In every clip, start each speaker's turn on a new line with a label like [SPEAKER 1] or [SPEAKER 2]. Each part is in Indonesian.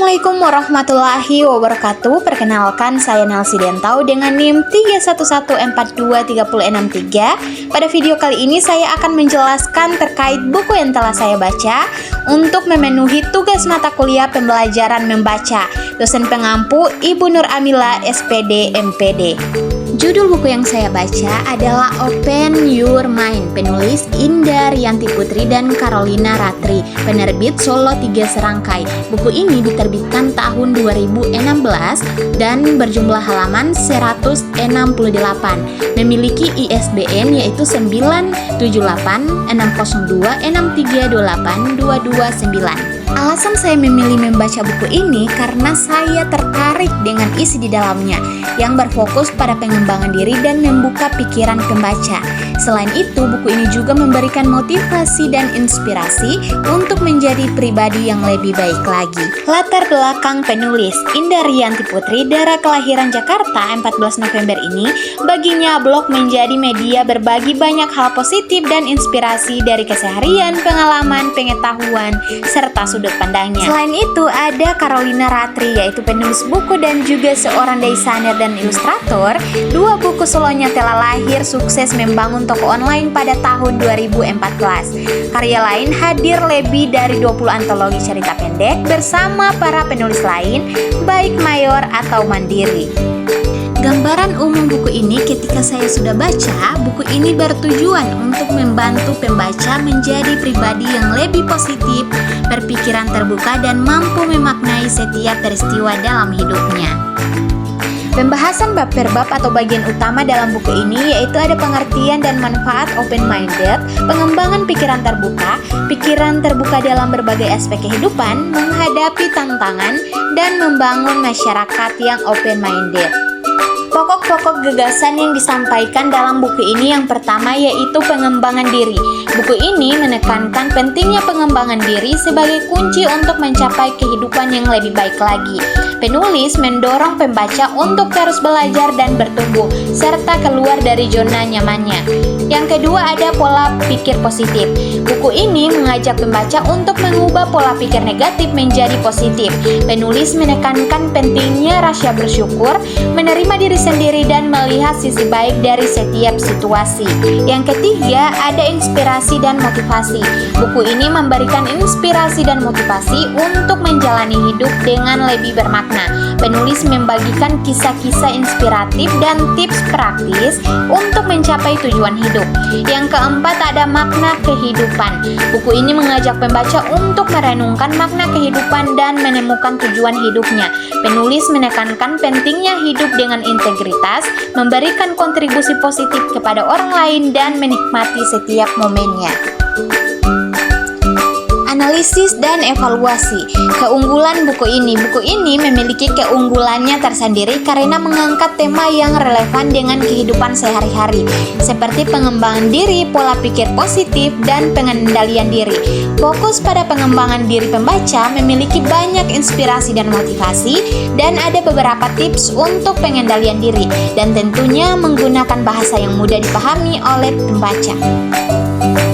[SPEAKER 1] Assalamualaikum warahmatullahi wabarakatuh. Perkenalkan, saya Nelsi Dentau dengan NIM 311423063. Pada video kali ini saya akan menjelaskan terkait buku yang telah saya baca untuk memenuhi tugas mata kuliah pembelajaran membaca. Dosen pengampu Ibu Nur Amila, SPD, MPD. Judul buku yang saya baca adalah Open Your Mind, penulis Indah Rianti Putri dan Carolina Ratri, penerbit Solo 3 Serangkai. Buku ini diterbitkan tahun 2016 dan berjumlah halaman 168, memiliki ISBN yaitu 9786026328229. Alasan saya memilih membaca buku ini karena saya tertarik dengan isi di dalamnya yang berfokus pada pengembangan diri dan membuka pikiran pembaca. Selain itu, buku ini juga memberikan motivasi dan inspirasi untuk menjadi pribadi yang lebih baik lagi. Latar belakang penulis Indah Rianti Putri, daerah kelahiran Jakarta 14 November ini, baginya blog menjadi media berbagi banyak hal positif dan inspirasi dari keseharian, pengalaman, pengetahuan, serta sudut pandangnya. Selain itu, ada Carolina Ratri, yaitu penulis buku dan juga seorang desainer dan ilustrator. Dua buku solonya telah lahir sukses membangun toko online pada tahun 2014. Karya lain hadir lebih dari 20 antologi cerita pendek bersama para penulis lain, baik mayor atau mandiri. Gambaran umum buku ini ketika saya sudah baca, buku ini bertujuan untuk membantu pembaca menjadi pribadi yang lebih positif, berpikiran terbuka, dan mampu memaknai setiap peristiwa dalam hidupnya. Pembahasan bab per bab atau bagian utama dalam buku ini yaitu ada pengertian dan manfaat open-minded, pengembangan pikiran terbuka dalam berbagai aspek kehidupan, menghadapi tantangan, dan membangun masyarakat yang open-minded. Pokok-pokok gagasan yang disampaikan dalam buku ini yang pertama yaitu pengembangan diri. Buku ini menekankan pentingnya pengembangan diri sebagai kunci untuk mencapai kehidupan yang lebih baik lagi. Penulis mendorong pembaca untuk terus belajar dan bertumbuh, serta keluar dari zona nyamannya. Yang kedua ada pola pikir positif. Buku ini mengajak pembaca untuk mengubah pola pikir negatif menjadi positif. Penulis menekankan pentingnya rasa bersyukur, menerima diri sendiri, dan melihat sisi baik dari setiap situasi. Yang ketiga ada inspirasi dan motivasi. Buku ini memberikan inspirasi dan motivasi untuk menjalani hidup dengan lebih bermakna. Penulis membagikan kisah-kisah inspiratif dan tips praktis untuk mencapai tujuan hidup. Yang keempat ada makna kehidupan. Buku ini mengajak pembaca untuk merenungkan makna kehidupan dan menemukan tujuan hidupnya. Penulis menekankan pentingnya hidup dengan integritas, memberikan kontribusi positif kepada orang lain, dan menikmati setiap momennya. Analisis dan evaluasi. Keunggulan buku ini memiliki keunggulannya tersendiri karena mengangkat tema yang relevan dengan kehidupan sehari-hari seperti pengembangan diri, pola pikir positif, dan pengendalian diri. Fokus pada pengembangan diri pembaca, memiliki banyak inspirasi dan motivasi, dan ada beberapa tips untuk pengendalian diri, dan tentunya menggunakan bahasa yang mudah dipahami oleh pembaca.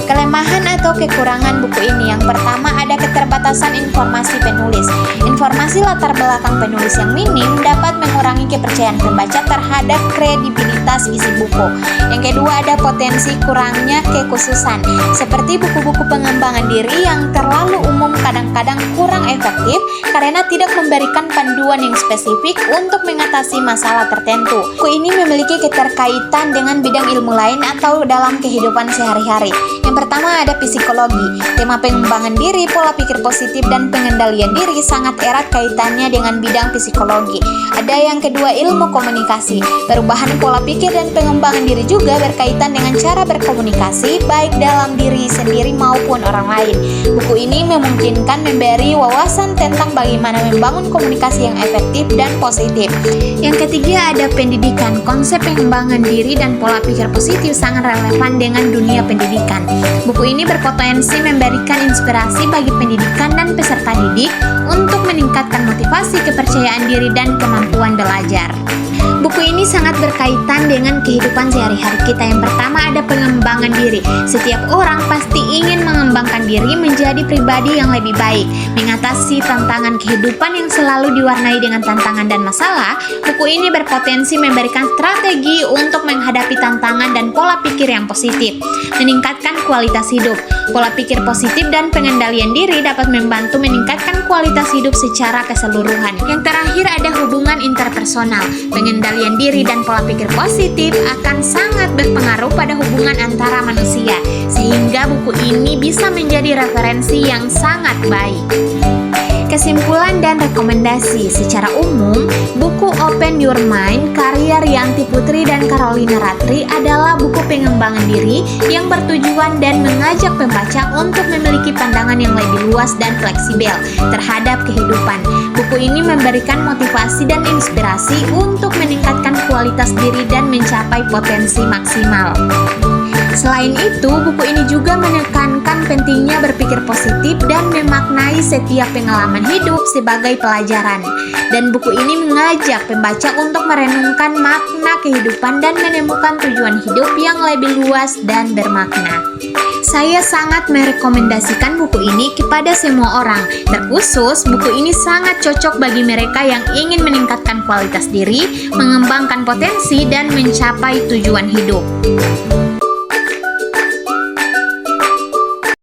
[SPEAKER 1] Kelemahan atau kekurangan buku ini, yang pertama ada keterbatasan informasi penulis. Informasi latar belakang penulis yang minim dapat mengurangi kepercayaan pembaca terhadap kredibilitas isi buku. Yang kedua ada potensi kurangnya kekhususan, seperti buku-buku pengembangan diri yang terlalu umum kadang-kadang kurang efektif karena tidak memberikan panduan yang spesifik untuk mengatasi masalah tertentu. Buku ini memiliki keterkaitan dengan bidang ilmu lain atau dalam kehidupan sehari-hari. Yang pertama ada psikologi. Tema pengembangan diri, pola pikir positif, dan pengendalian diri sangat erat kaitannya dengan bidang psikologi. Ada yang kedua ilmu komunikasi. Perubahan pola pikir dan pengembangan diri juga berkaitan dengan cara berkomunikasi baik dalam diri sendiri maupun orang lain. Buku ini memungkinkan memberi wawasan tentang bagaimana membangun komunikasi yang efektif dan positif. Yang ketiga ada pendidikan. Konsep pengembangan diri dan pola pikir positif sangat relevan dengan dunia pendidikan. Buku ini berpotensi memberikan inspirasi bagi pendidikan dan peserta didik untuk meningkatkan meningkatkan motivasi, kepercayaan diri, dan kemampuan belajar. Buku ini sangat berkaitan dengan kehidupan sehari-hari kita. Yang pertama ada pengembangan diri. Setiap orang pasti ingin mengembangkan diri menjadi pribadi yang lebih baik. Mengatasi tantangan kehidupan yang selalu diwarnai dengan tantangan dan masalah, buku ini berpotensi memberikan strategi untuk menghadapi tantangan dan pola pikir yang positif. Meningkatkan kualitas hidup. Pola pikir positif dan pengendalian diri dapat membantu meningkatkan kualitas hidup secara keseluruhan. Yang terakhir ada hubungan interpersonal. Pengendalian diri dan pola pikir positif akan sangat berpengaruh pada hubungan antara manusia, sehingga buku ini bisa menjadi referensi yang sangat baik. Kesimpulan dan rekomendasi. Secara umum, buku Open Your Mind karya Rianti Putri dan Carolina Ratri adalah buku pengembangan diri yang bertujuan dan mengajak pembaca untuk memiliki pandangan yang lebih luas dan fleksibel terhadap kehidupan. Buku ini memberikan motivasi dan inspirasi untuk meningkatkan kualitas diri dan mencapai potensi maksimal. Selain itu, buku ini juga menekankan pentingnya berpikir positif dan memaknai setiap pengalaman hidup sebagai pelajaran. Dan buku ini mengajak pembaca untuk merenungkan makna kehidupan dan menemukan tujuan hidup yang lebih luas dan bermakna. Saya sangat merekomendasikan buku ini kepada semua orang. Terkhusus, buku ini sangat cocok bagi mereka yang ingin meningkatkan kualitas diri, mengembangkan potensi, dan mencapai tujuan hidup.